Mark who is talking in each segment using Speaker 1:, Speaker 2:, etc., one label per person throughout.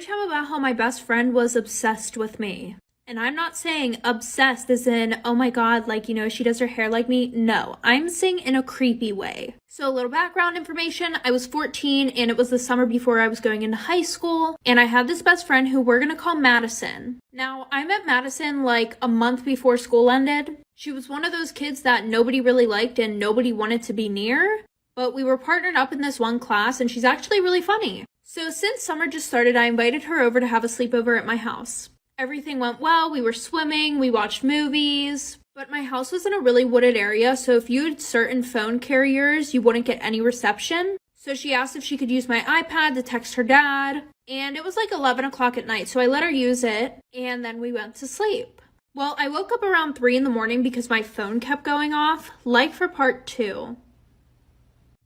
Speaker 1: story time about how my best friend was obsessed with me. And I'm not saying obsessed as in, oh my god, like, she does her hair like me. No, I'm saying in a creepy way. So a little background information, I was 14 and it was the summer before I was going into high school. And I had this best friend who we're gonna call Madison. Now, I met Madison like a month before school ended. She was one of those kids that nobody really liked and nobody wanted to be near. But we were partnered up in this one class and she's actually really funny. So since summer just started, I invited her over to have a sleepover at my house. Everything went well, we were swimming, we watched movies, but my house was in a really wooded area, so if you had certain phone carriers, you wouldn't get any reception. So she asked if she could use my iPad to text her dad, and it was like 11 o'clock at night, so I let her use it, and then we went to sleep. Well, I woke up around 3 in the morning because my phone kept going off, like for part 2.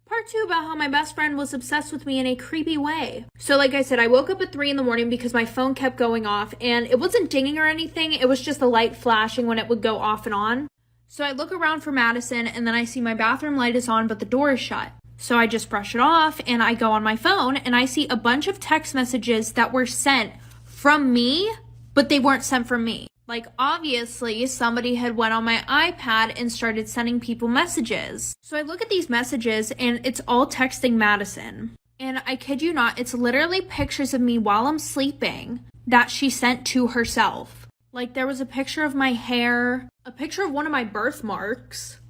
Speaker 1: Part 2 about how my best friend was obsessed with me in a creepy way. So like I said, I woke up at 3 in the morning because my phone kept going off and it wasn't dinging or anything. It was just the light flashing when it would go off and on. So I look around for Madison and then I see my bathroom light is on but the door is shut. So I just brush it off and I go on my phone and I see a bunch of text messages that were sent from me, but they weren't sent from me. Like, obviously, somebody had went on my iPad and started sending people messages. So I look at these messages, and it's all texting Madison. And I kid you not, it's literally pictures of me while I'm sleeping that she sent to herself. Like, there was a picture of my hair, a picture of one of my birthmarks.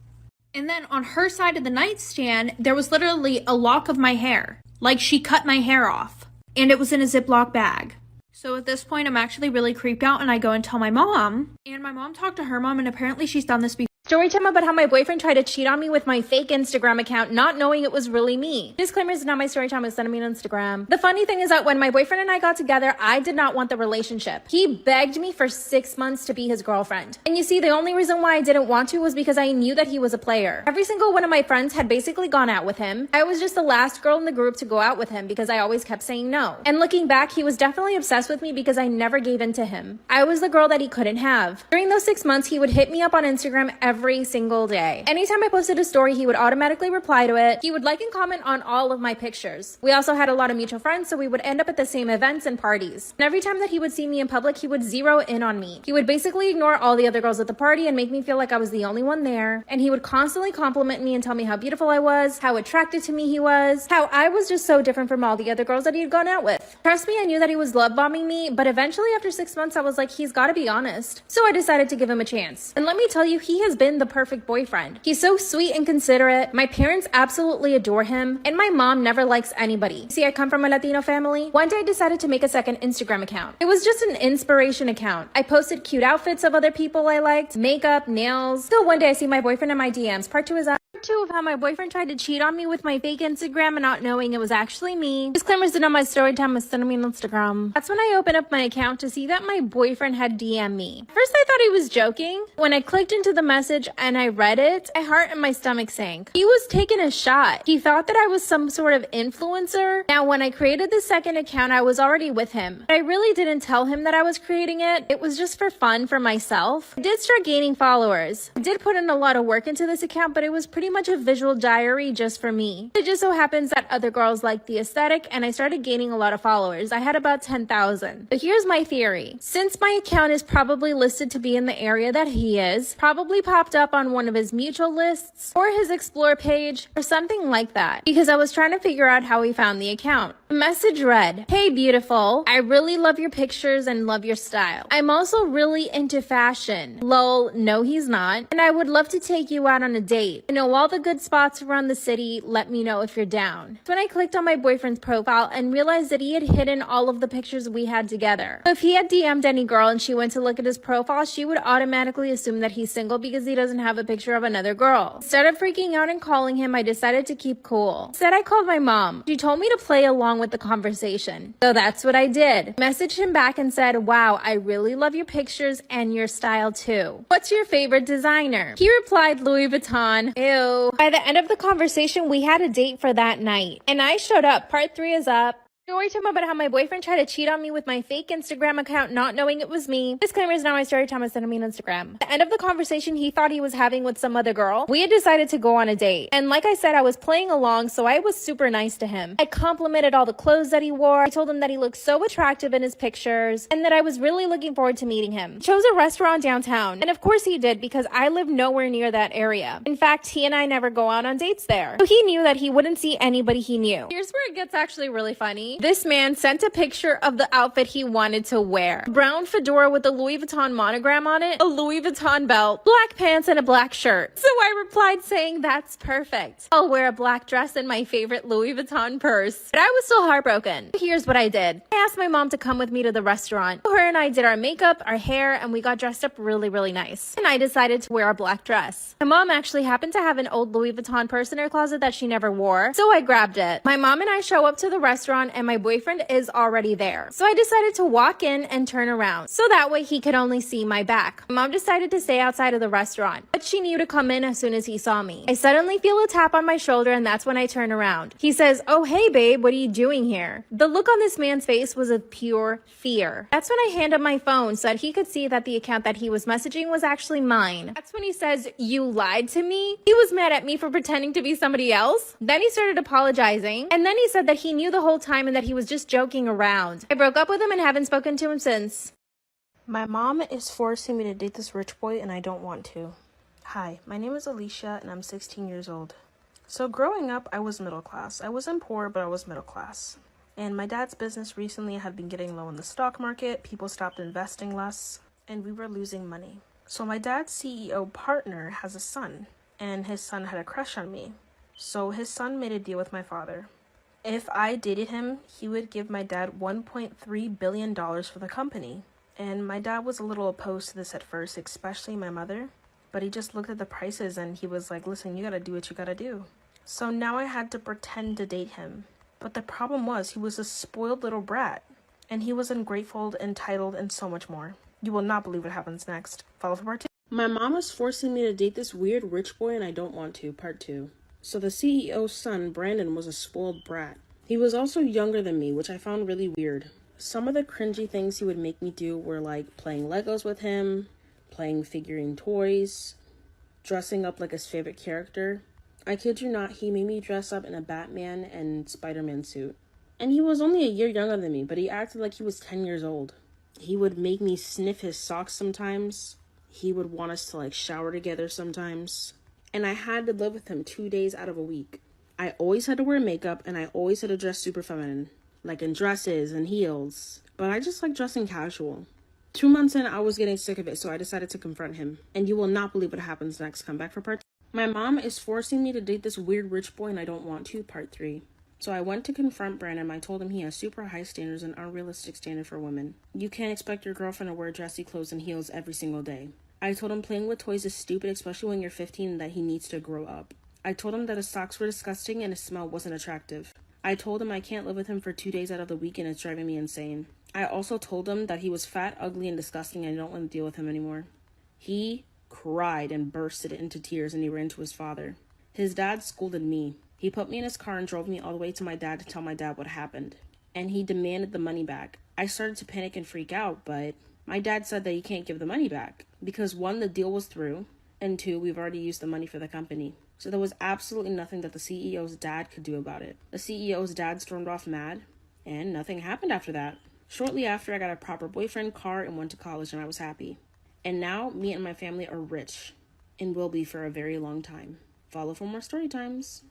Speaker 1: And then on her side of the nightstand, there was literally a lock of my hair. Like, she cut my hair off. And it was in a Ziploc bag. So at this point, I'm actually really creeped out and I go and tell my mom. And my mom talked to her mom and apparently she's done this before.
Speaker 2: Storytime about how my boyfriend tried to cheat on me with my fake Instagram account, not knowing it was really me. Disclaimer, is not my storytime, was sending me on Instagram. The funny thing is that when my boyfriend and I got together, I did not want the relationship. He begged me for 6 months to be his girlfriend. And you see, the only reason why I didn't want to was because I knew that he was a player. Every single one of my friends had basically gone out with him. I was just the last girl in the group to go out with him because I always kept saying no. And looking back, he was definitely obsessed with me because I never gave in to him. I was the girl that he couldn't have. During those 6 months, he would hit me up on Instagram every single day. Anytime I posted a story, he would automatically reply to it. He would like and comment on all of my pictures. We also had a lot of mutual friends, so we would end up at the same events and parties. And every time that he would see me in public, he would zero in on me. He would basically ignore all the other girls at the party and make me feel like I was the only one there. And he would constantly compliment me and tell me how beautiful I was, how attracted to me he was, how I was just so different from all the other girls that he had gone out with. Trust me, I knew that he was love bombing me, but eventually after 6 months, I was like, he's gotta be honest. So I decided to give him a chance. And let me tell you, he has been the perfect boyfriend. He's so sweet and considerate. My parents absolutely adore him, and my mom never likes anybody. See, I come from a Latino family. One day I decided to make a second Instagram account. It was just an inspiration account. I posted cute outfits of other people I liked, makeup, nails. So one day I see my boyfriend in my DMs. Part 2 is Part 2 of how my boyfriend tried to cheat on me with my fake Instagram and not knowing it was actually me. Disclaimers did not my story time was sending me on Instagram. That's when I opened up my account to see that my boyfriend had DM'd me. First I thought he was joking. When I clicked into the message and I read it, my heart and my stomach sank. He was taking a shot. He thought that I was some sort of influencer. Now when I created the second account, I was already with him. But I really didn't tell him that I was creating it. It was just for fun for myself. I did start gaining followers. I did put in a lot of work into this account, but it was pretty much a visual diary just for me. It just so happens that other girls liked the aesthetic and I started gaining a lot of followers. I had about 10,000. But here's my theory. Since my account is probably listed to be in the area that he is, probably popped up on one of his mutual lists or his explore page or something like that, because I was trying to figure out how he found the account. The message read, "Hey beautiful, I really love your pictures and love your style. I'm also really into fashion. Lol, no he's not. And I would love to take you out on a date. I know all the good spots around the city. Let me know if you're down." So when I clicked on my boyfriend's profile and realized that he had hidden all of the pictures we had together. So if he had DM'd any girl and she went to look at his profile, she would automatically assume that he's single because he doesn't have a picture of another girl. Instead of freaking out and calling him, I decided to keep cool. Instead, I called my mom. She told me to play along with the conversation. So that's what I did. Messaged him back and said, "Wow, I really love your pictures and your style too. What's your favorite designer?" He replied, "Louis Vuitton." Ew. By the end of the conversation, we had a date for that night. And I showed up. Part 3 is up. Storytime about how my boyfriend tried to cheat on me with my fake Instagram account, not knowing it was me. Disclaimer is not my story time, it's sending me on Instagram. At the end of the conversation he thought he was having with some other girl, we had decided to go on a date. And like I said, I was playing along, so I was super nice to him. I complimented all the clothes that he wore. I told him that he looked so attractive in his pictures, and that I was really looking forward to meeting him. He chose a restaurant downtown, and of course he did, because I live nowhere near that area. In fact, he and I never go out on dates there. So he knew that he wouldn't see anybody he knew. Here's where it gets actually really funny. This man sent a picture of the outfit he wanted to wear. A brown fedora with a Louis Vuitton monogram on it, a Louis Vuitton belt, black pants, and a black shirt. So I replied saying, that's perfect. I'll wear a black dress and my favorite Louis Vuitton purse. But I was still heartbroken. Here's what I did. I asked my mom to come with me to the restaurant. So her and I did our makeup, our hair, and we got dressed up really nice. And I decided to wear a black dress. My mom actually happened to have an old Louis Vuitton purse in her closet that she never wore, so I grabbed it. My mom and I show up to the restaurant and my boyfriend is already there. So I decided to walk in and turn around, so that way he could only see my back. My mom decided to stay outside of the restaurant, but she knew to come in as soon as he saw me. I suddenly feel a tap on my shoulder, and that's when I turn around. He says, "Oh hey babe, what are you doing here?" The look on this man's face was of pure fear. That's when I hand him my phone so that he could see that the account that he was messaging was actually mine. That's when he says, "You lied to me?" He was mad at me for pretending to be somebody else. Then he started apologizing, and then he said that he knew the whole time and that he was just joking around. I broke up with him and haven't spoken to him since.
Speaker 3: My mom is forcing me to date this rich boy and I don't want to. Hi, my name is Alicia and I'm 16 years old. So growing up, I was middle class. I wasn't poor, but I was middle class. And my dad's business recently had been getting low in the stock market, people stopped investing less, and we were losing money. So my dad's CEO partner has a son, and his son had a crush on me. So his son made a deal with my father. If I dated him, he would give my dad $1.3 billion for the company. And my dad was a little opposed to this at first, especially my mother. But he just looked at the prices and he was like, listen, you gotta do what you gotta do. So now I had to pretend to date him. But the problem was he was a spoiled little brat. And he was ungrateful, entitled, and so much more. You will not believe what happens next. Follow for part 2. My mom is forcing me to date this weird rich boy and I don't want to. Part 2. So the CEO's son, Brandon, was a spoiled brat. He was also younger than me, which I found really weird. Some of the cringy things he would make me do were like playing Legos with him, playing figurine toys, dressing up like his favorite character. I kid you not, he made me dress up in a Batman and Spider-Man suit. And he was only a year younger than me, but he acted like he was 10 years old. He would make me sniff his socks sometimes. He would want us to like shower together sometimes. And I had to live with him 2 days out of a week. I always had to wear makeup and I always had to dress super feminine, like in dresses and heels. But I just like dressing casual. 2 months in, I was getting sick of it, so I decided to confront him. And you will not believe what happens next. Come back for part 2. My mom is forcing me to date this weird rich boy and I don't want to. Part 3. So I went to confront Brandon. I told him he has super high standards and unrealistic standard for women. You can't expect your girlfriend to wear dressy clothes and heels every single day. I told him playing with toys is stupid, especially when you're 15, and that he needs to grow up. I told him that his socks were disgusting and his smell wasn't attractive. I told him I can't live with him for 2 days out of the week and it's driving me insane. I also told him that he was fat, ugly, and disgusting and I don't want to deal with him anymore. He cried and bursted into tears and he ran to his father. His dad scolded me. He put me in his car and drove me all the way to my dad to tell my dad what happened. And he demanded the money back. I started to panic and freak out, but my dad said that he can't give the money back. Because 1, the deal was through, and 2, we've already used the money for the company. So there was absolutely nothing that the CEO's dad could do about it. The CEO's dad stormed off mad, and nothing happened after that. Shortly after, I got a proper boyfriend, car, and went to college, and I was happy. And now, me and my family are rich, and will be for a very long time. Follow for more story times.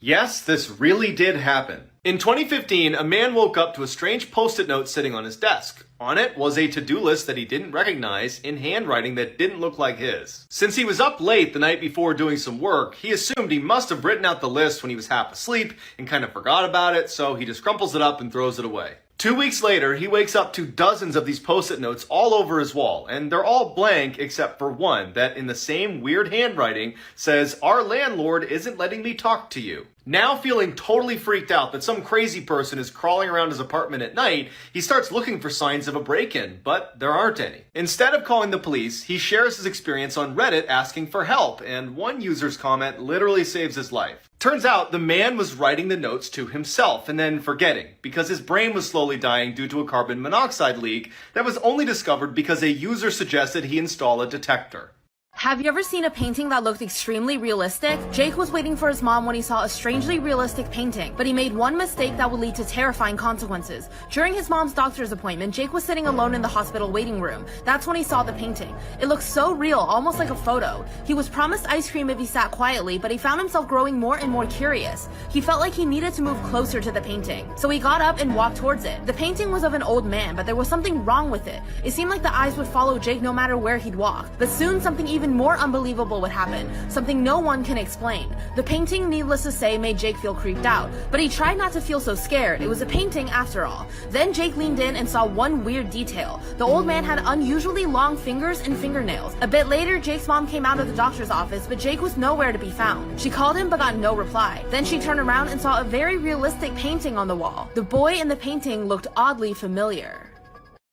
Speaker 4: Yes, this really did happen. In 2015, a man woke up to a strange post-it note sitting on his desk. On it was a to-do list that he didn't recognize in handwriting that didn't look like his. Since he was up late the night before doing some work, he assumed he must have written out the list when he was half asleep and kind of forgot about it, so he just crumples it up and throws it away. 2 weeks later, he wakes up to dozens of these post-it notes all over his wall, and they're all blank except for one that, in the same weird handwriting, says, "Our landlord isn't letting me talk to you." Now feeling totally freaked out that some crazy person is crawling around his apartment at night, he starts looking for signs of a break-in, but there aren't any. Instead of calling the police, he shares his experience on Reddit asking for help, and one user's comment literally saves his life. Turns out the man was writing the notes to himself and then forgetting, because his brain was slowly dying due to a carbon monoxide leak that was only discovered because a user suggested he install a detector.
Speaker 2: Have you ever seen a painting that looked extremely realistic? Jake was waiting for his mom when he saw a strangely realistic painting, but he made one mistake that would lead to terrifying consequences. During his mom's doctor's appointment, Jake was sitting alone in the hospital waiting room. That's when he saw the painting. It looked so real, almost like a photo. He was promised ice cream if he sat quietly, but he found himself growing more and more curious. He felt like he needed to move closer to the painting, so he got up and walked towards it. The painting was of an old man, but there was something wrong with it. It seemed like the eyes would follow Jake no matter where he'd walk. But soon something even more unbelievable would happen, something no one can explain. The painting, needless to say, made Jake feel creeped out, but he tried not to feel so scared. It was a painting after all. Then Jake leaned in and saw one weird detail. The old man had unusually long fingers and fingernails. A bit later, Jake's mom came out of the doctor's office, but Jake was nowhere to be found. She called him but got no reply. Then she turned around and saw a very realistic painting on the wall. The boy in the painting looked oddly familiar.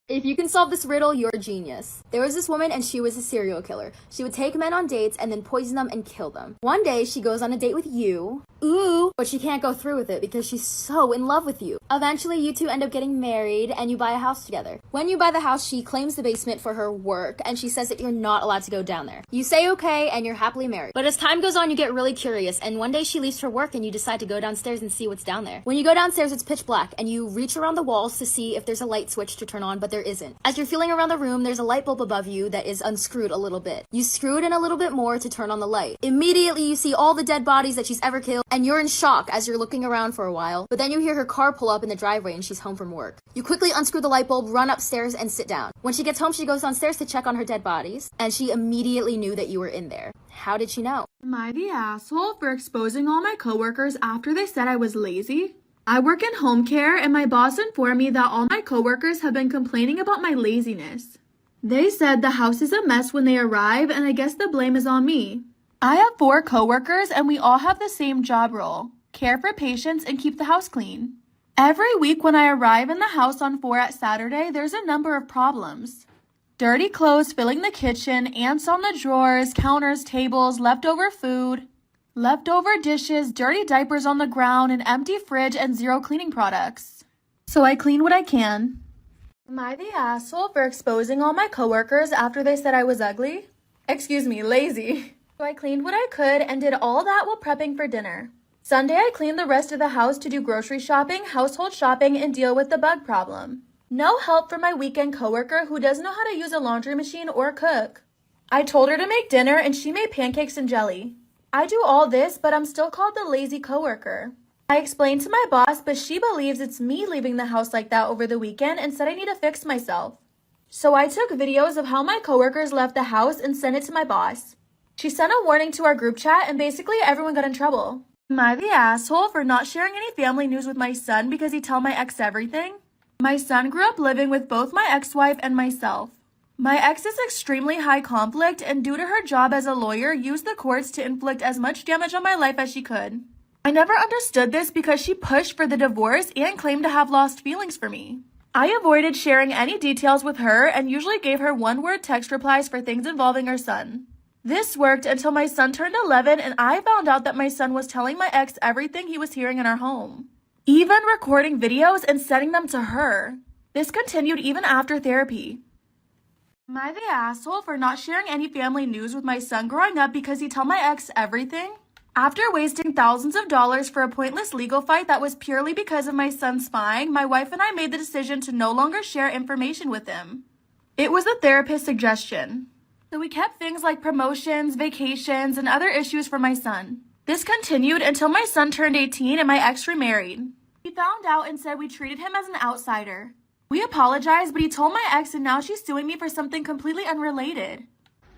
Speaker 5: If you can solve this riddle, you're a genius. There was this woman and she was a serial killer. She would take men on dates and then poison them and kill them. One day she goes on a date with you. Ooh, but she can't go through with it because she's so in love with you. Eventually you two end up getting married and you buy a house together. When you buy the house, she claims the basement for her work and she says that you're not allowed to go down there. You say okay and you're happily married. But as time goes on, you get really curious and one day she leaves for work and you decide to go downstairs and see what's down there. When you go downstairs, it's pitch black and you reach around the walls to see if there's a light switch to turn on, but there isn't. As you're feeling around the room, there's a light bulb above you that is unscrewed a little bit. You screw it in a little bit more to turn on the light. Immediately you see all the dead bodies that she's ever killed and you're in shock as you're looking around for a while, but then you hear her car pull up in the driveway and she's home from work. You quickly unscrew the light bulb, run upstairs and sit down. When she gets home, she goes downstairs to check on her dead bodies and she immediately knew that you were in there. How did she know?
Speaker 6: Am I the asshole for exposing all my coworkers after they said I was lazy? I work in home care and my boss informed me that all my coworkers have been complaining about my laziness. They said the house is a mess when they arrive and I guess the blame is on me. I have 4 coworkers and we all have the same job role: care for patients and keep the house clean. Every week when I arrive in the house on 4 at Saturday, there's a number of problems. Dirty clothes filling the kitchen, ants on the drawers, counters, tables, leftover food, leftover dishes, dirty diapers on the ground, an empty fridge, and 0 cleaning products. So I clean what I can. Am I the asshole for exposing all my coworkers after they said I was ugly? Excuse me, lazy. So I cleaned what I could and did all that while prepping for dinner. Sunday I cleaned the rest of the house to do grocery shopping, household shopping, and deal with the bug problem. No help from my weekend coworker who doesn't know how to use a laundry machine or cook. I told her to make dinner and she made pancakes and jelly. I do all this, but I'm still called the lazy coworker. I explained to my boss, but she believes it's me leaving the house like that over the weekend and said I need to fix myself. So I took videos of how my coworkers left the house and sent it to my boss. She sent a warning to our group chat and basically everyone got in trouble. Am I the asshole for not sharing any family news with my son because he told my ex everything? My son grew up living with both my ex-wife and myself. My ex is extremely high conflict and due to her job as a lawyer, used the courts to inflict as much damage on my life as she could. I never understood this because she pushed for the divorce and claimed to have lost feelings for me. I avoided sharing any details with her and usually gave her one-word text replies for things involving her son. This worked until my son turned 11 and I found out that my son was telling my ex everything he was hearing in our home, even recording videos and sending them to her. This continued even after therapy. Am I the asshole for not sharing any family news with my son growing up because he told my ex everything? After wasting thousands of dollars for a pointless legal fight that was purely because of my son spying, my wife and I made the decision to no longer share information with him. It was the therapist's suggestion. So we kept things like promotions, vacations, and other issues for my son. This continued until my son turned 18 and my ex remarried. He found out and said we treated him as an outsider. We apologized, but he told my ex and now she's suing me for something completely unrelated.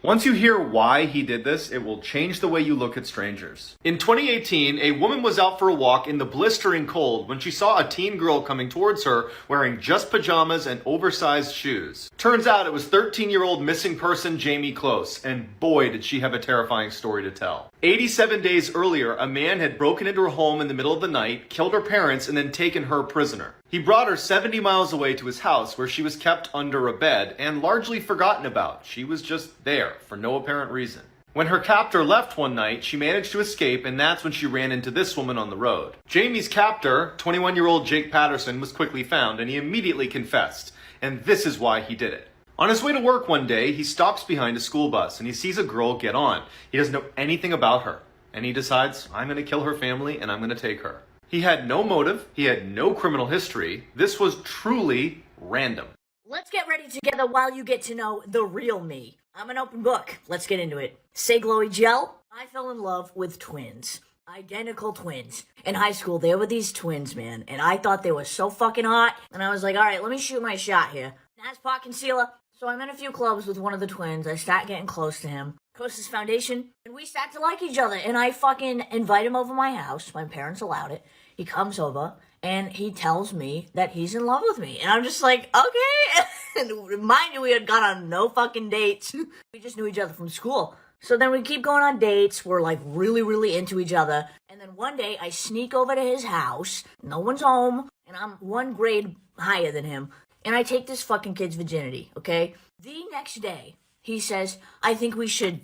Speaker 4: Once you hear why he did this, it will change the way you look at strangers. In 2018, a woman was out for a walk in the blistering cold when she saw a teen girl coming towards her wearing just pajamas and oversized shoes. Turns out it was 13-year-old missing person Jamie Close, and boy did she have a terrifying story to tell. 87 days earlier, a man had broken into her home in the middle of the night, killed her parents, and then taken her prisoner. He brought her 70 miles away to his house where she was kept under a bed and largely forgotten about. She was just there for no apparent reason. When her captor left one night, she managed to escape, and that's when she ran into this woman on the road. Jamie's captor, 21-year-old Jake Patterson, was quickly found, and he immediately confessed. And this is why he did it. On his way to work one day, he stops behind a school bus, and he sees a girl get on. He doesn't know anything about her, and he decides, I'm going to kill her family, and I'm going to take her. He had no motive. He had no criminal history. This was truly random.
Speaker 7: Let's get ready together while you get to know the real me. I'm an open book. Let's get into it. Say glowy gel. I fell in love with twins. Identical twins. In high school, there were these twins, man, and I thought they were so fucking hot, and I was like, alright, let me shoot my shot here. That's pot concealer. So I'm in a few clubs with one of the twins. I start getting close to him. Coasts foundation, and we start to like each other, and I fucking invite him over my house. My parents allowed it. He comes over, and he tells me that he's in love with me. And I'm just like, okay. And mind you, we had gone on no fucking dates. We just knew each other from school. So then we keep going on dates. We're like really, really into each other. And then one day I sneak over to his house. No one's home. And I'm one grade higher than him. And I take this fucking kid's virginity, okay? The next day, he says, I think we should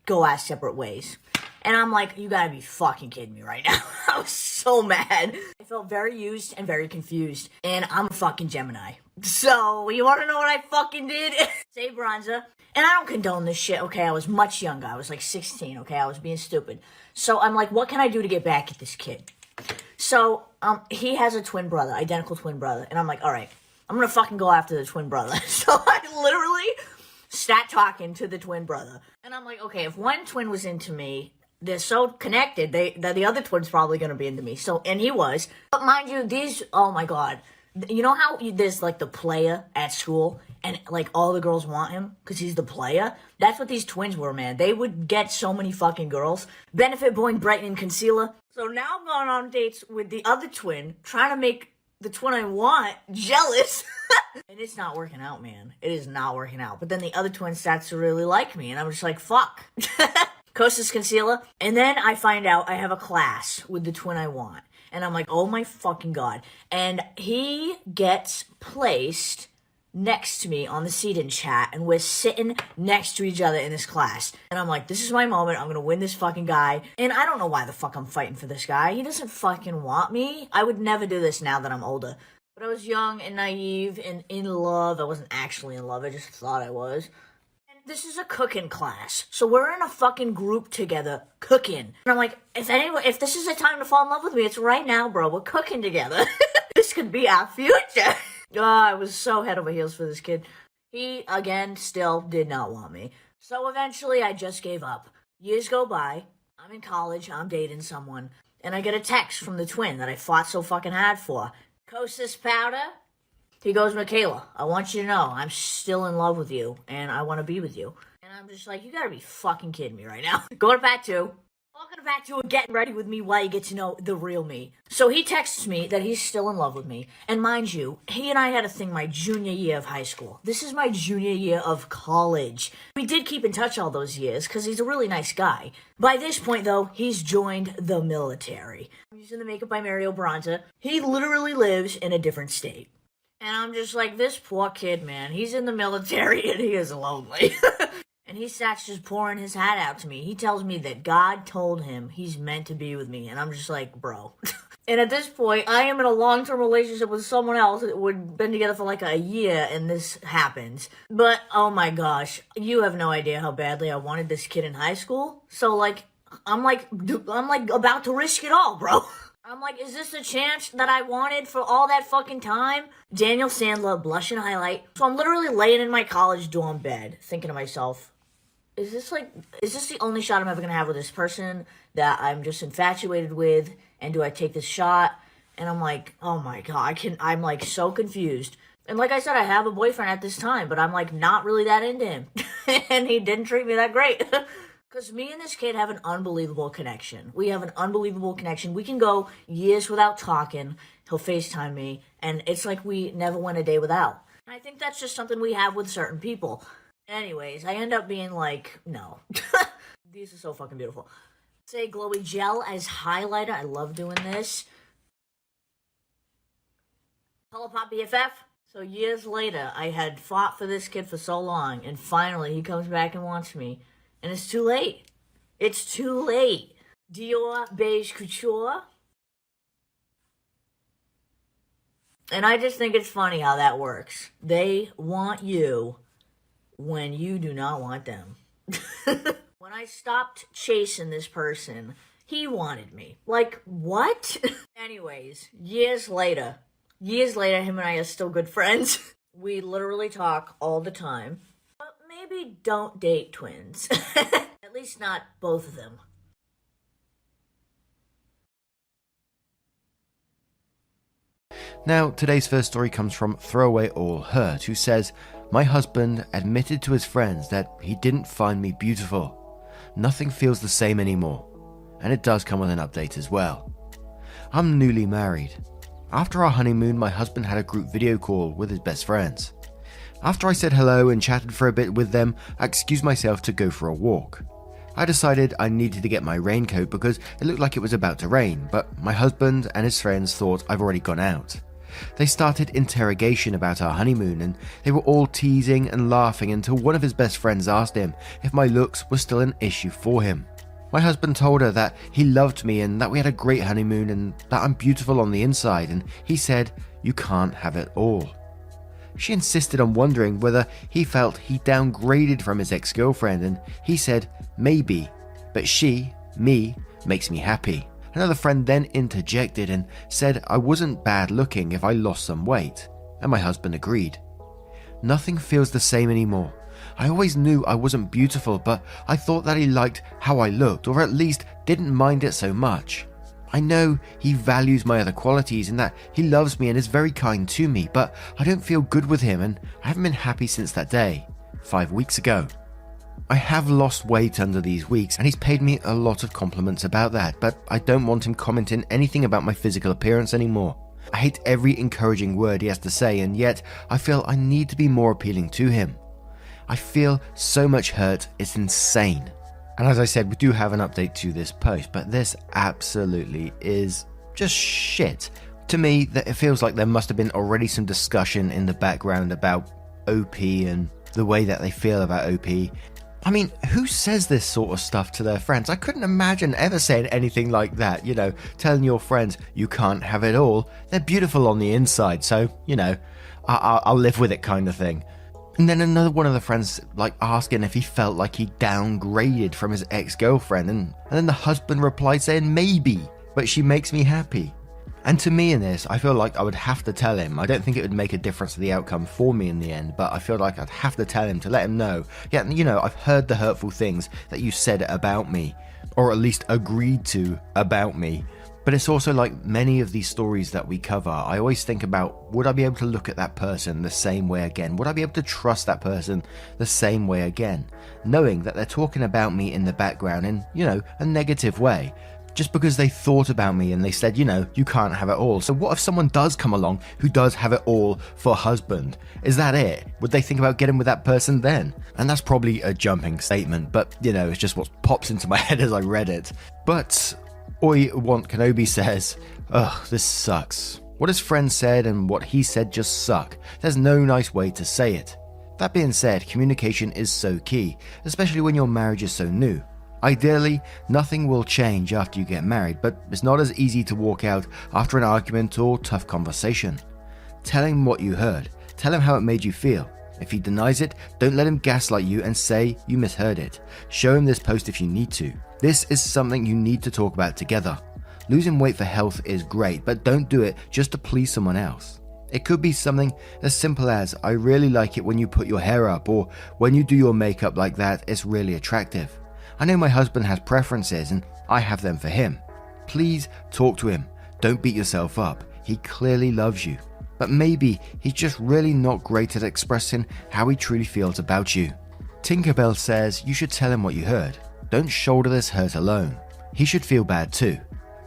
Speaker 7: go our separate ways. And I'm like, you gotta be fucking kidding me right now. I was so mad. I felt very used and very confused. And I'm a fucking Gemini. So, you wanna know what I fucking did? Say bronzer. And I don't condone this shit, okay? I was much younger. I was like 16, okay? I was being stupid. So I'm like, what can I do to get back at this kid? So, he has a twin brother, identical twin brother. And I'm like, alright, I'm gonna fucking go after the twin brother. So I literally start talking to the twin brother. And I'm like, okay, if one twin was into me, they're so connected, that the other twin's probably gonna be into me. So, and he was. But mind you, these, oh my god. You know how there's like the player at school, and like all the girls want him because he's the player? That's what these twins were, man. They would get so many fucking girls. Benefit Boing Brightening Concealer. So now I'm going on dates with the other twin, trying to make the twin I want jealous. And it's not working out, man. It is not working out. But then the other twin starts to really like me, and I'm just like, fuck. Kostas Concealer. And then I find out I have a class with the twin I want. And I'm like, oh my fucking god. And he gets placed next to me on the seat in chat, and we're sitting next to each other in this class. And I'm like, this is my moment. I'm gonna win this fucking guy. And I don't know why the fuck I'm fighting for this guy. He doesn't fucking want me. I would never do this now that I'm older. But I was young and naive and in love. I wasn't actually in love. I just thought I was. This is a cooking class. So we're in a fucking group together, cooking. And I'm like, if this is a time to fall in love with me, it's right now, bro. We're cooking together. This could be our future. Oh, I was so head over heels for this kid. He, again, still did not want me. So eventually I just gave up. Years go by. I'm in college. I'm dating someone. And I get a text from the twin that I fought so fucking hard for. Kostas powder? He goes, Michaela, I want you to know I'm still in love with you, and I want to be with you. And I'm just like, you gotta be fucking kidding me right now. Going back to, welcome back to getting ready with me while you get to know the real me. So he texts me that he's still in love with me. And mind you, he and I had a thing my junior year of high school. This is my junior year of college. We did keep in touch all those years, because he's a really nice guy. By this point, though, he's joined the military. I'm using the makeup by Mario Bronza. He literally lives in a different state. And I'm just like, this poor kid, man. He's in the military and he is lonely. And he starts just pouring his hat out to me. He tells me that God told him he's meant to be with me. And I'm just like, bro. And at this point, I am in a long-term relationship with someone else that we've been together for like a year, and this happens. But, oh my gosh, you have no idea how badly I wanted this kid in high school. So, like, I'm like about to risk it all, bro. I'm like, is this the chance that I wanted for all that fucking time? Daniel Sandler, blush and highlight. So I'm literally laying in my college dorm bed, thinking to myself, is this the only shot I'm ever gonna have with this person that I'm just infatuated with? And do I take this shot? And I'm like, oh my god, I'm like so confused. And like I said, I have a boyfriend at this time, but I'm like not really that into him. And he didn't treat me that great. Because me and this kid have an unbelievable connection. We have an unbelievable connection. We can go years without talking. He'll FaceTime me, and it's like we never went a day without. And I think that's just something we have with certain people. Anyways, I end up being like, no. These are so fucking beautiful. Say glowy gel as highlighter. I love doing this. ColourPop BFF. So years later, I had fought for this kid for so long, and finally he comes back and wants me. And it's too late. It's too late. Dior Beige Couture. And I just think it's funny how that works. They want you when you do not want them. When I stopped chasing this person, he wanted me. Like, what? Anyways, years later, him and I are still good friends. We literally talk all the time. But maybe don't date twins. At least not both of them.
Speaker 8: Now, today's first story comes from Throwaway All Hurt, who says, "My husband admitted to his friends that he didn't find me beautiful. Nothing feels the same anymore." And it does come with an update as well. "I'm newly married. After our honeymoon, my husband had a group video call with his best friends. After I said hello and chatted for a bit with them, I excused myself to go for a walk. I decided I needed to get my raincoat because it looked like it was about to rain, but my husband and his friends thought I've already gone out. They started interrogation about our honeymoon, and they were all teasing and laughing until one of his best friends asked him if my looks were still an issue for him. My husband told her that he loved me and that we had a great honeymoon and that I'm beautiful on the inside, and he said, 'You can't have it all.' She insisted on wondering whether he felt he downgraded from his ex-girlfriend, and he said, 'Maybe, but me, makes me happy.' Another friend then interjected and said I wasn't bad looking if I lost some weight, and my husband agreed. Nothing feels the same anymore. I always knew I wasn't beautiful, but I thought that he liked how I looked, or at least didn't mind it so much. I know he values my other qualities and that he loves me and is very kind to me, but I don't feel good with him and I haven't been happy since that day, 5 weeks ago. I have lost weight under these weeks and he's paid me a lot of compliments about that, but I don't want him commenting anything about my physical appearance anymore. I hate every encouraging word he has to say, and yet I feel I need to be more appealing to him. I feel so much hurt, it's insane." And as I said, we do have an update to this post, but this absolutely is just shit. To me, that it feels like there must have been already some discussion in the background about OP and the way that they feel about OP. I mean, who says this sort of stuff to their friends? I couldn't imagine ever saying anything like that, telling your friends you can't have it all. They're beautiful on the inside, so, I'll live with it kind of thing. And then another one of the friends, asking if he felt like he downgraded from his ex-girlfriend, and then the husband replied saying maybe, but she makes me happy. And to me in this, I feel like I would have to tell him. I don't think it would make a difference to the outcome for me in the end, but I feel like I'd have to tell him to let him know. Yeah, I've heard the hurtful things that you said about me, or at least agreed to about me. But it's also like many of these stories that we cover, I always think about, would I be able to look at that person the same way again? Would I be able to trust that person the same way again? Knowing that they're talking about me in the background in, a negative way. Just because they thought about me and they said, you can't have it all. So what if someone does come along who does have it all for a husband? Is that it? Would they think about getting with that person then? And that's probably a jumping statement, but, it's just what pops into my head as I read it. But Oi Want Kenobi says, "Ugh, this sucks. What his friend said and what he said just suck. There's no nice way to say it. That being said, communication is so key, especially when your marriage is so new. Ideally, nothing will change after you get married, but it's not as easy to walk out after an argument or tough conversation. Tell him what you heard. Tell him how it made you feel. If he denies it, don't let him gaslight you and say you misheard it. Show him this post if you need to. This is something you need to talk about together. Losing weight for health is great, but don't do it just to please someone else. It could be something as simple as, I really like it when you put your hair up, or when you do your makeup like that, it's really attractive. I know my husband has preferences and I have them for him. Please talk to him. Don't beat yourself up. He clearly loves you. but maybe he's just really not great at expressing how he truly feels about you. Tinkerbell says you should tell him what you heard. Don't shoulder this hurt alone. He should feel bad too.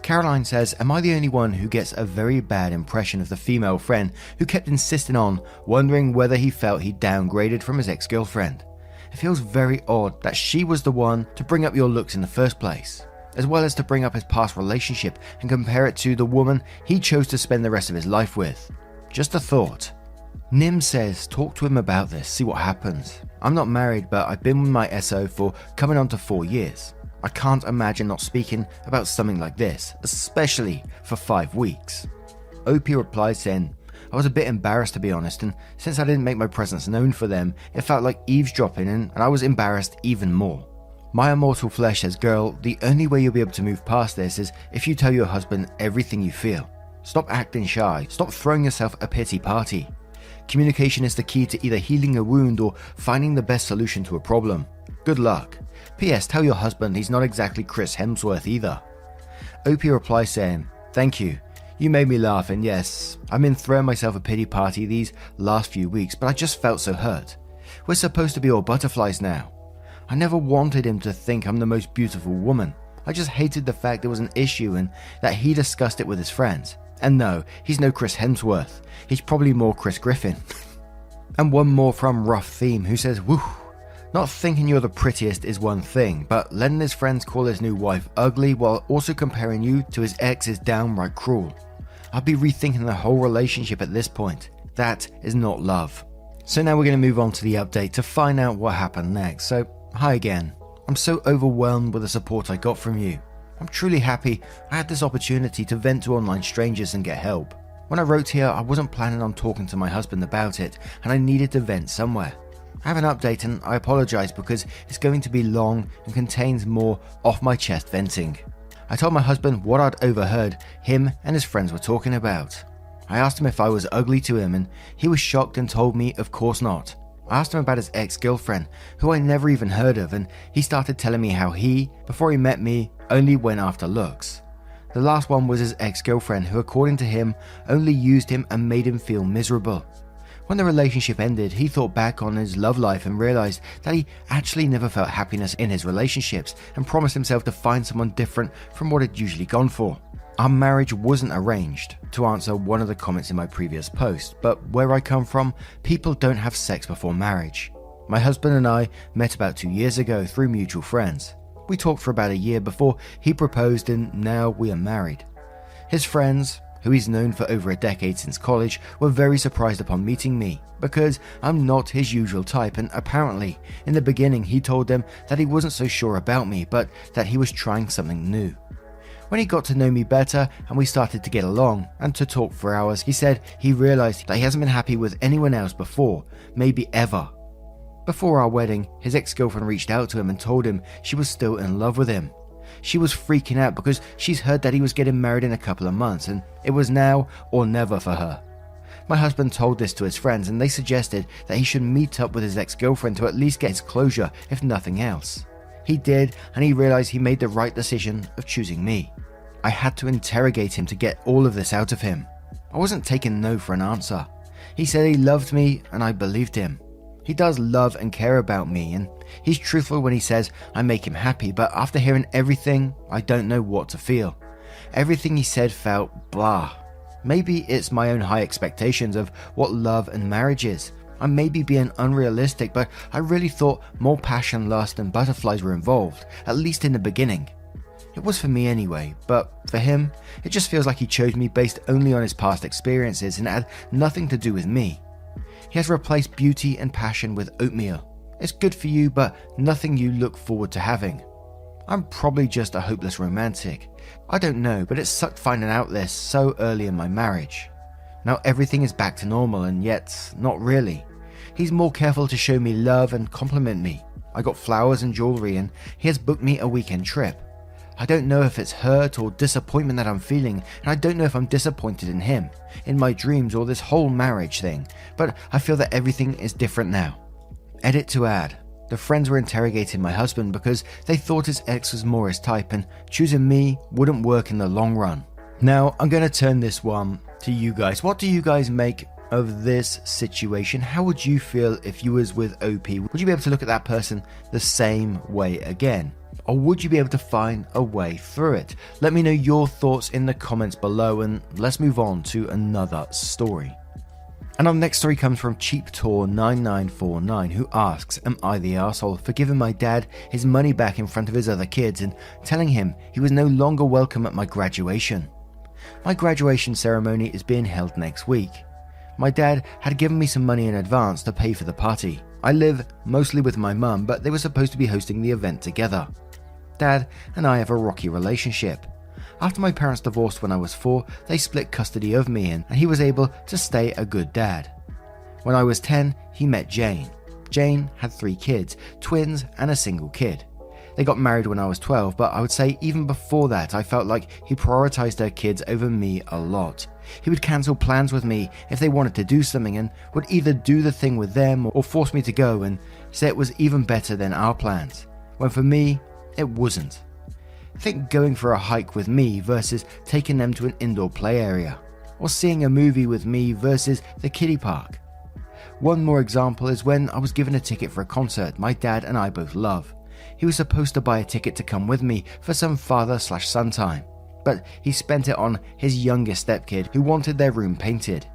Speaker 8: Caroline says, am I the only one who gets a very bad impression of the female friend who kept insisting on wondering whether he felt he downgraded from his ex-girlfriend? It feels very odd that she was the one to bring up your looks in the first place, as well as to bring up his past relationship and compare it to the woman he chose to spend the rest of his life with. Just a thought. Nim says, talk to him about this, see what happens. I'm not married, but I've been with my SO for coming on to 4 years. I can't imagine not speaking about something like this, especially for 5 weeks. OP replies saying, I was a bit embarrassed to be honest, and since I didn't make my presence known for them, it felt like eavesdropping and I was embarrassed even more. My immortal flesh says, girl, the only way you'll be able to move past this is if you tell your husband everything you feel. Stop acting shy, stop throwing yourself a pity party. Communication is the key to either healing a wound or finding the best solution to a problem. Good luck. P.S. Tell your husband he's not exactly Chris Hemsworth either. OP replies saying, thank you. You made me laugh, and yes, I've been throwing myself a pity party these last few weeks, but I just felt so hurt. We're supposed to be all butterflies now. I never wanted him to think I'm the most beautiful woman. I just hated the fact there was an issue and that he discussed it with his friends. And no, he's no Chris Hemsworth. He's probably more Chris Griffin. And one more from Rough Theme who says, woo, not thinking you're the prettiest is one thing, but letting his friends call his new wife ugly while also comparing you to his ex is downright cruel. I'd be rethinking the whole relationship at this point. That is not love. So now we're going to move on to the update to find out what happened next. So, hi again. I'm so overwhelmed with the support I got from you. I'm truly happy I had this opportunity to vent to online strangers and get help. When I wrote here, I wasn't planning on talking to my husband about it, and I needed to vent somewhere. I have an update and I apologize because it's going to be long and contains more off my chest venting. I told my husband what I'd overheard him and his friends were talking about. I asked him if I was ugly to him and he was shocked and told me of course not. I asked him about his ex-girlfriend, who I never even heard of, and he started telling me how he, before he met me, only went after looks. The last one was his ex-girlfriend, who according to him, only used him and made him feel miserable. When the relationship ended, he thought back on his love life and realized that he actually never felt happiness in his relationships and promised himself to find someone different from what he'd usually gone for. Our marriage wasn't arranged, to answer one of the comments in my previous post, but where I come from, people don't have sex before marriage. My husband and I met about 2 years ago through mutual friends. We talked for about a year before he proposed and now we are married. His friends, who he's known for over a decade since college, were very surprised upon meeting me because I'm not his usual type, and apparently in the beginning he told them that he wasn't so sure about me but that he was trying something new. When he got to know me better and we started to get along and to talk for hours, he said he realized that he hasn't been happy with anyone else before, maybe ever. Before our wedding, his ex-girlfriend reached out to him and told him she was still in love with him. She was freaking out because she's heard that he was getting married in a couple of months and it was now or never for her. My husband told this to his friends and they suggested that he should meet up with his ex-girlfriend to at least get his closure, if nothing else. He did, and he realized he made the right decision of choosing me. I had to interrogate him to get all of this out of him. I wasn't taking no for an answer. He said he loved me and I believed him. He does love and care about me, and he's truthful when he says I make him happy, but after hearing everything, I don't know what to feel. Everything he said felt blah. Maybe it's my own high expectations of what love and marriage is. I may be being unrealistic, but I really thought more passion, lust and butterflies were involved, at least in the beginning. It was for me anyway, but for him, it just feels like he chose me based only on his past experiences and it had nothing to do with me. He has replaced beauty and passion with oatmeal. It's good for you, but nothing you look forward to having. I'm probably just a hopeless romantic. I don't know, but it sucked finding out this so early in my marriage. Now everything is back to normal, and yet, not really. He's more careful to show me love and compliment me. I got flowers and jewelry, and he has booked me a weekend trip. I don't know if it's hurt or disappointment that I'm feeling, and I don't know if I'm disappointed in him, in my dreams, or this whole marriage thing, but I feel that everything is different now. Edit to add. The friends were interrogating my husband because they thought his ex was more his type and choosing me wouldn't work in the long run. Now, I'm going to turn this one to you guys. What do you guys make of this situation? How would you feel if you was with OP? Would you be able to look at that person the same way again? Or would you be able to find a way through it? Let me know your thoughts in the comments below, and let's move on to another story. And our next story comes from CheapTour9949, who asks, am I the arsehole for giving my dad his money back in front of his other kids and telling him he was no longer welcome at my graduation? My graduation ceremony is being held next week. My dad had given me some money in advance to pay for the party. I live mostly with my mum, but they were supposed to be hosting the event together. Dad and I have a rocky relationship. After my parents divorced when I was 4, they split custody of me and he was able to stay a good dad. When I was 10, he met Jane. Jane had 3 kids, twins and a single kid. They got married when I was 12, but I would say even before that I felt like he prioritized their kids over me a lot. He would cancel plans with me if they wanted to do something and would either do the thing with them or force me to go and say it was even better than our plans, when for me, it wasn't. Think going for a hike with me versus taking them to an indoor play area, or seeing a movie with me versus the kiddie park. One more example is when I was given a ticket for a concert my dad and I both love. He was supposed to buy a ticket to come with me for some father/son time, but he spent it on his youngest stepkid who wanted their room painted.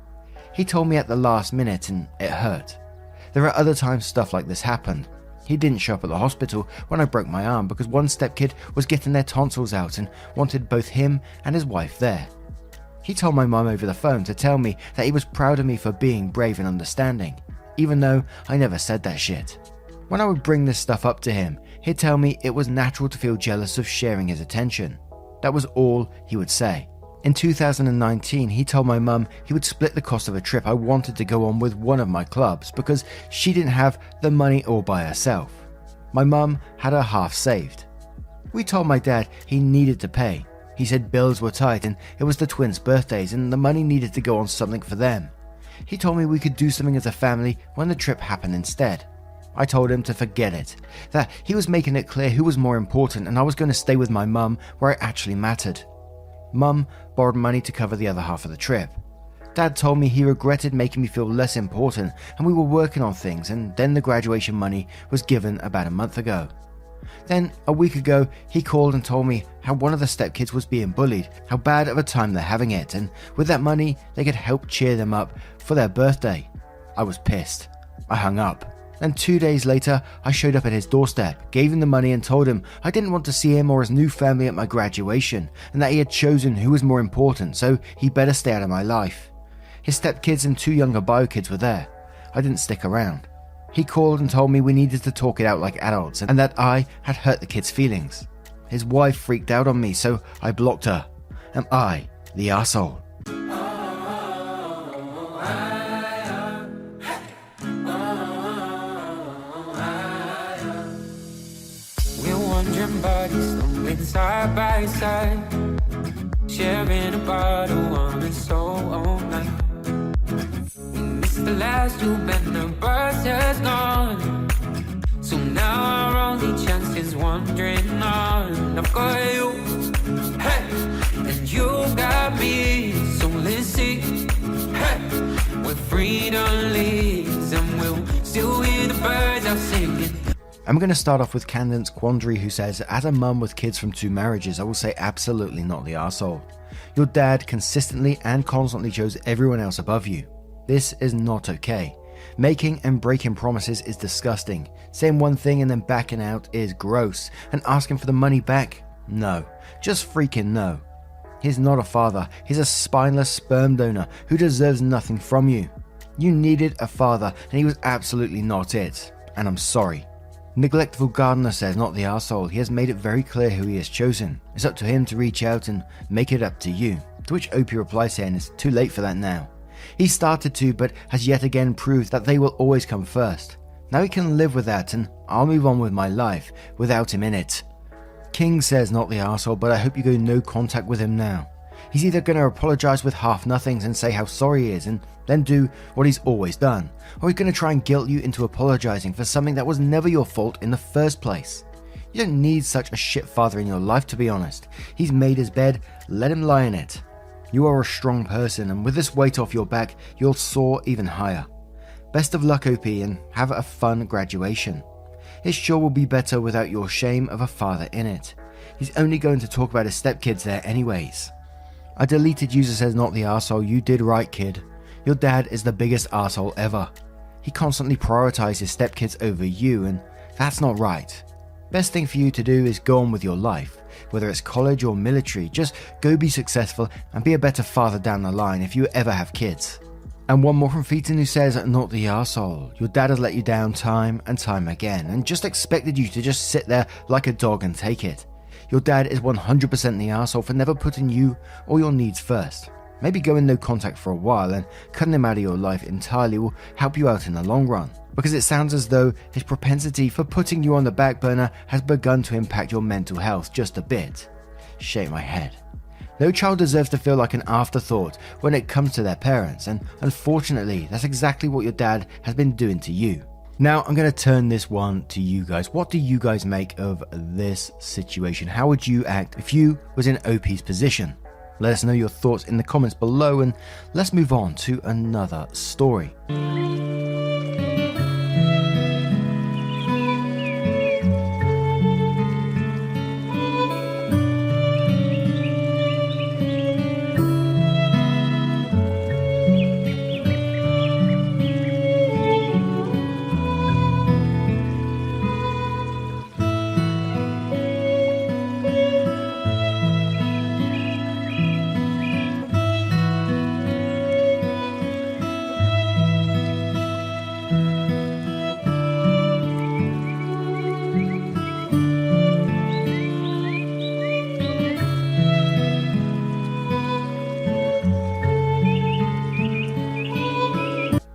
Speaker 8: He told me at the last minute and it hurt. There are other times stuff like this happened. He didn't show up at the hospital when I broke my arm because one stepkid was getting their tonsils out and wanted both him and his wife there. He told my mum over the phone to tell me that he was proud of me for being brave and understanding, even though I never said that shit. When I would bring this stuff up to him, he'd tell me it was natural to feel jealous of sharing his attention. That was all he would say. In 2019, he told my mum he would split the cost of a trip I wanted to go on with one of my clubs because she didn't have the money all by herself. My mum had her half saved. We told my dad he needed to pay. He said bills were tight and it was the twins' birthdays and the money needed to go on something for them. He told me we could do something as a family when the trip happened instead. I told him to forget it, that he was making it clear who was more important and I was going to stay with my mum where it actually mattered. Mum borrowed money to cover the other half of the trip. Dad told me he regretted making me feel less important and we were working on things, and then the graduation money was given about a month ago. Then, a week ago, he called and told me how one of the stepkids was being bullied, how bad of a time they're having it, and with that money, they could help cheer them up for their birthday. I was pissed. I hung up. Then 2 days later, I showed up at his doorstep, gave him the money and told him I didn't want to see him or his new family at my graduation, and that he had chosen who was more important, so he better stay out of my life. His stepkids and 2 younger bio kids were there. I didn't stick around. He called and told me we needed to talk it out like adults and that I had hurt the kids' feelings. His wife freaked out on me, so I blocked her. Am I the arsehole?
Speaker 9: Bodies stumbling side by side, sharing a bottle on a soul all night. We missed the last tube and the bus has gone, so now our only chance is wandering on. I've got you, hey, and you got me, so let's see, hey, where freedom leads, and we'll still hear the birds out singing.
Speaker 8: I'm going to start off with Candence Quandary, who says, as a mum with kids from 2 marriages, I will say absolutely not the arsehole. Your dad consistently and constantly chose everyone else above you. This is not okay. Making and breaking promises is disgusting. Saying one thing and then backing out is gross. And asking for the money back? No. Just freaking no. He's not a father. He's a spineless sperm donor who deserves nothing from you. You needed a father and he was absolutely not it. And I'm sorry. Neglectful Gardener says, not the arsehole. He has made it very clear who he has chosen. It's up to him to reach out and make it up to you. To which OP replies saying it's too late for that now. He started to, but has yet again proved that they will always come first. Now he can live with that and I'll move on with my life without him in it. King says, not the arsehole, but I hope you go no contact with him now. He's either going to apologise with half nothings and say how sorry he is and then do what he's always done, or he's going to try and guilt you into apologising for something that was never your fault in the first place. You don't need such a shit father in your life, to be honest. He's made his bed, let him lie in it. You are a strong person, and with this weight off your back, you'll soar even higher. Best of luck, OP, and have a fun graduation. It sure will be better without your shame of a father in it. He's only going to talk about his stepkids there anyways. I deleted user says not the arsehole. You did right, kid. Your dad is the biggest arsehole ever. He constantly prioritizes his stepkids over you, and that's not right. Best thing for you to do is go on with your life. Whether it's college or military, just go be successful and be a better father down the line if you ever have kids. And one more from Featon who says, not the arsehole. Your dad has let you down time and time again and just expected you to just sit there like a dog and take it. Your dad is 100% the arsehole for never putting you or your needs first. Maybe going no contact for a while and cutting him out of your life entirely will help you out in the long run, because it sounds as though his propensity for putting you on the back burner has begun to impact your mental health just a bit. Shake my head. No child deserves to feel like an afterthought when it comes to their parents, and unfortunately, that's exactly what your dad has been doing to you. Now, I'm going to turn this one to you guys. What do you guys make of this situation? How would you act if you was in OP's position? Let us know your thoughts in the comments below, and let's move on to another story.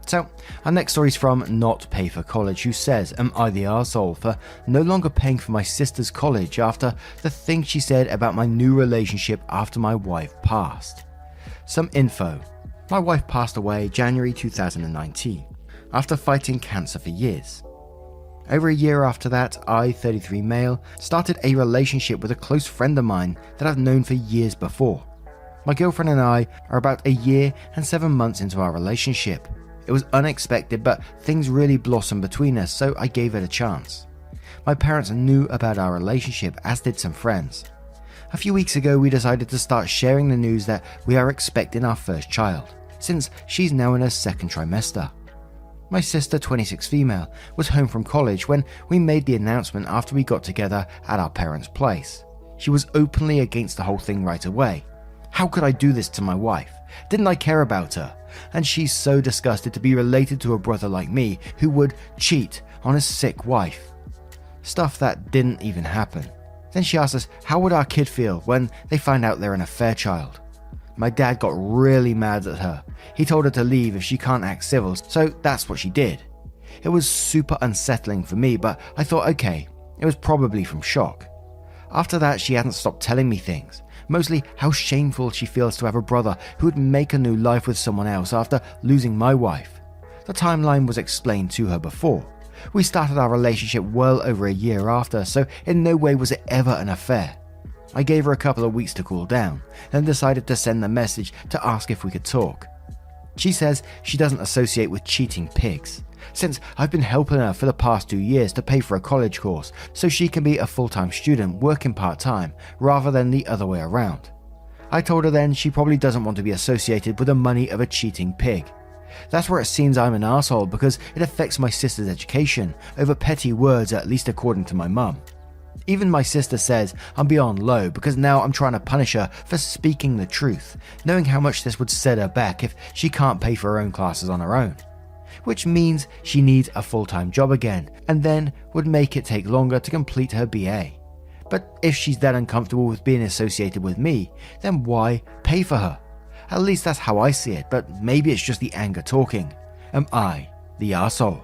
Speaker 8: So, our next story is from Not Pay for College, who says, am I the arsehole for no longer paying for my sister's college after the things she said about my new relationship after my wife passed? Some info. My wife passed away January 2019, after fighting cancer for years. Over a year after that, I, 33 male, started a relationship with a close friend of mine that I've known for years before. My girlfriend and I are about a year and 7 months into our relationship. It was unexpected, but things really blossomed between us, so I gave it a chance. My parents knew about our relationship, as did some friends. A few weeks ago, we decided to start sharing the news that we are expecting our first child, since she's now in her second trimester. My sister, 26 female, was home from college when we made the announcement after we got together at our parents' place. She was openly against the whole thing right away. How could I do this to my wife? Didn't I care about her? And she's so disgusted to be related to a brother like me who would cheat on his sick wife. Stuff that didn't even happen. Then she asked us how would our kid feel when they find out they're an affair child. My dad got really mad at her. He told her to leave if she can't act civil, so that's what she did. It was super unsettling for me, but I thought okay, it was probably from shock. After that, she hadn't stopped telling me things. Mostly how shameful she feels to have a brother who would make a new life with someone else after losing my wife. The timeline was explained to her before. We started our relationship well over a year after, so in no way was it ever an affair. I gave her a couple of weeks to cool down, then decided to send the message to ask if we could talk. She says she doesn't associate with cheating pigs, since I've been helping her for the past 2 years to pay for a college course so she can be a full-time student working part-time rather than the other way around. I told her then she probably doesn't want to be associated with the money of a cheating pig. That's where it seems I'm an arsehole because it affects my sister's education over petty words, at least according to my mum. Even my sister says I'm beyond low because now I'm trying to punish her for speaking the truth, knowing how much this would set her back if she can't pay for her own classes on her own. Which means she needs a full-time job again, and then would make it take longer to complete her BA. But if she's that uncomfortable with being associated with me, then why pay for her? At least that's how I see it, but maybe it's just the anger talking. Am I the arsehole?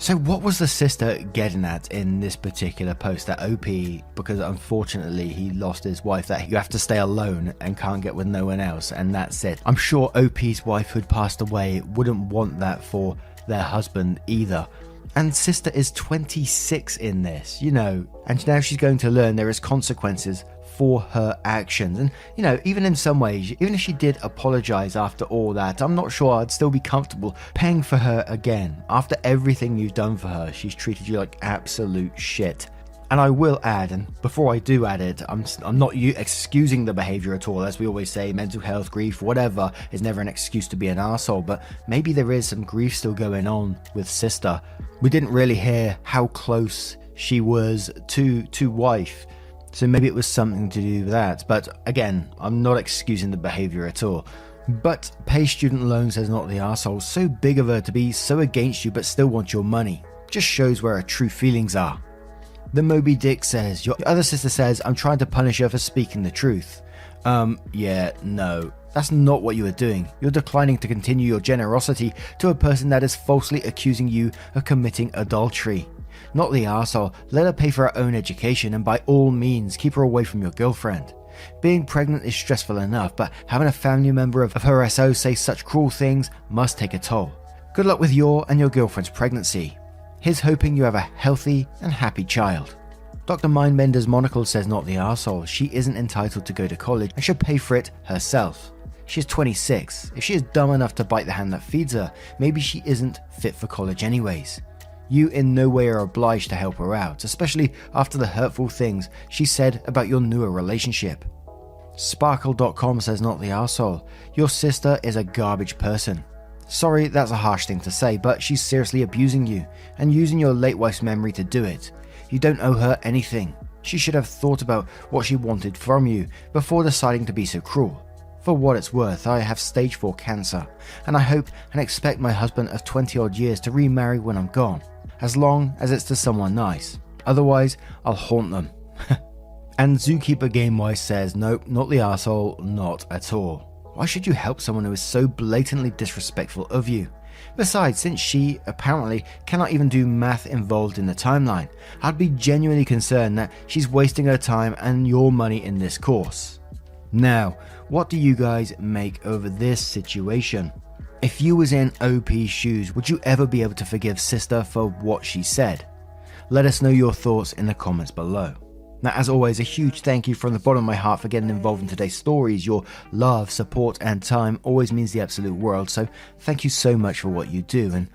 Speaker 8: So what was the sister getting at in this particular post? That OP, because unfortunately he lost his wife, that you have to stay alone and can't get with no one else, and that's it. I'm sure OP's wife who'd passed away wouldn't want that for their husband either. And sister is 26 in this, and now she's going to learn there is consequences for her actions. And even in some ways, even if she did apologize after all that, I'm not sure I'd still be comfortable paying for her again. After everything you've done for her, she's treated you like absolute shit. And I will add, and before I do add it, I'm not excusing the behavior at all. As we always say, mental health, grief, whatever is never an excuse to be an arsehole, but maybe there is some grief still going on with sister. We didn't really hear how close she was to wife, so maybe it was something to do with that. But again, I'm not excusing the behavior at all. But pay student loans as not the arsehole. So big of her to be so against you but still want your money. Just shows where her true feelings are. The Moby Dick says, your other sister says, I'm trying to punish her for speaking the truth. Yeah, no. That's not what you are doing. You're declining to continue your generosity to a person that is falsely accusing you of committing adultery. Not the arsehole. Let her pay for her own education and by all means keep her away from your girlfriend. Being pregnant is stressful enough, but having a family member of her SO say such cruel things must take a toll. Good luck with your and your girlfriend's pregnancy. Here's hoping you have a healthy and happy child. Dr. Mindbender's monocle says not the arsehole. She isn't entitled to go to college and should pay for it herself. She is 26. If she is dumb enough to bite the hand that feeds her, maybe she isn't fit for college anyways. You in no way are obliged to help her out, especially after the hurtful things she said about your newer relationship. Sparkle.com says not the arsehole. Your sister is a garbage person. Sorry, that's a harsh thing to say, but she's seriously abusing you and using your late wife's memory to do it. You don't owe her anything. She should have thought about what she wanted from you before deciding to be so cruel. For what it's worth, I have stage 4 cancer, and I hope and expect my husband of 20 odd years to remarry when I'm gone, as long as it's to someone nice. Otherwise, I'll haunt them. And Zookeeper Gamewise says, nope, not the arsehole, not at all. Why should you help someone who is so blatantly disrespectful of you? Besides, since she apparently cannot even do math involved in the timeline, I'd be genuinely concerned that she's wasting her time and your money in this course. Now, what do you guys make over this situation? If you was in OP's shoes, would you ever be able to forgive sister for what she said? Let us know your thoughts in the comments below. Now, as always, a huge thank you from the bottom of my heart for getting involved in today's stories. Your love, support, and time always means the absolute world, so thank you so much for what you do. And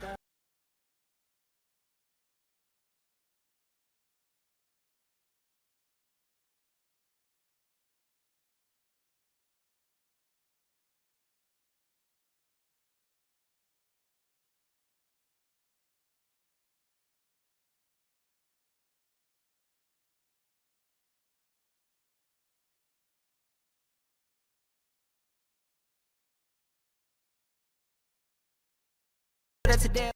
Speaker 10: today.